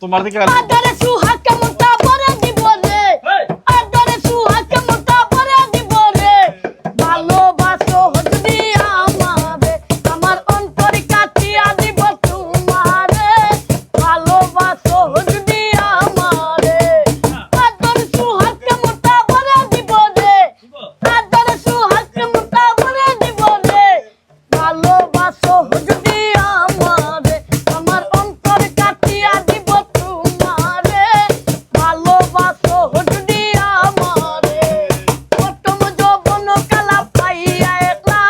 তোমার দিকে আদরে সুহাগ কেমনটা পরে দিব রে আদরে সুহাগ কেমনটা পরে দিব রে ভালোবাসো যদি আমারে আমার অন্তর কাটিয়া দিব তোমারে ভালোবাসো যদি আমারে আদরে সুহাগ কেমনটা পরে দিব রে আদরে সুহাগ কেমনটা পরে দিব রে ভালোবাসো যদি আমারে আমার অন্তর কাটিয়া দিব তোমারে ভালোবাসো যদি আমারে প্রথম যৌবন কালা পাইয়া একলা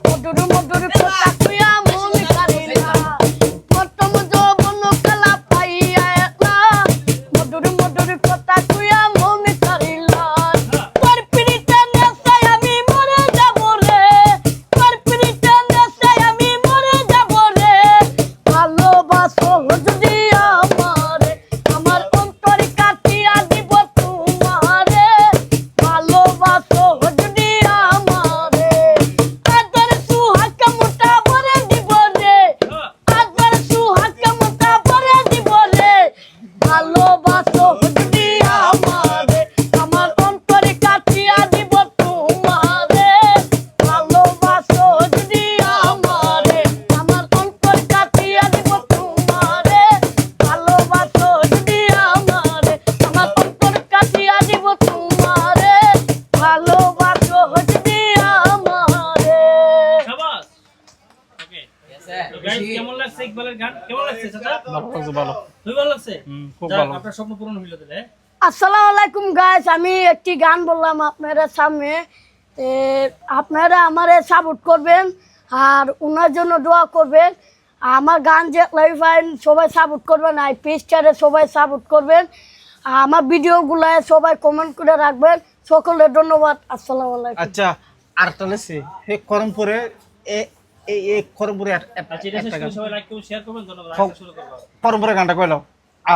মধুর মধুর কথা কইয়া মন কারিলা প্রথম যৌবন কালা পাইয়া একলা মধুর মধুর কথা কইয়া মন কারিলা তোর পিরিতে নেশায় আমি মরে যাব রে তোর পিরিতে নেশায় আমি মরে যাব রে ভালোবাসো যদি আমারে আমার অন্তর কাটিয়া দিব তোমারে ভালোবাসো যদি আমারে আদর সুহাগ কেমনটা পরে দিব রে আদর সুহাগ কেমনটা পরে দিব রে ভালোবাসো যদি আমারে আমার অন্তর কাটিয়া দিব তোমারে ভালোবাসো যদি আমারে আমার অন্তর কাটিয়া দিব তোমারে ভালোবাসো যদি আমারে আমার অন্তর কাটিয়া দিব তোমারে ভালোবাসো যদি আমারে শাবাশ ওকে তো গাইস কেমন লাগছে ইকবালের গান কেমন লাগছে চাচা ভালো লাগছে ভালো খুব ভালো লাগছে খুব যাক, ভালো আপনার স্বপ্ন পূরণ হইল দিলে আসসালামু আলাইকুম গাইস আমি একটি গান বললাম আপনারা সামনে আপনারা আমারে সাপোর্ট করবেন আর ওনার জন্য দোয়া করবেন আমার গান যে লাইফাইন সবাই সাপোর্ট করবেন আর পেজটারে সবাই সাপোর্ট করবেন আমার ভিডিওগুলায় সবাই কমেন্ট করে রাখবেন সকলের ধন্যবাদ আসসালামু আলাইকুম আচ্ছা আরেকটা লেছে হে করমপুরে এই করমপুরে আচ্ছা এটা শেষ করে সবাই লাইক করুন শেয়ার করবেন ধন্যবাদ সব- শুরু করব করমপুরে গানটা কইলাও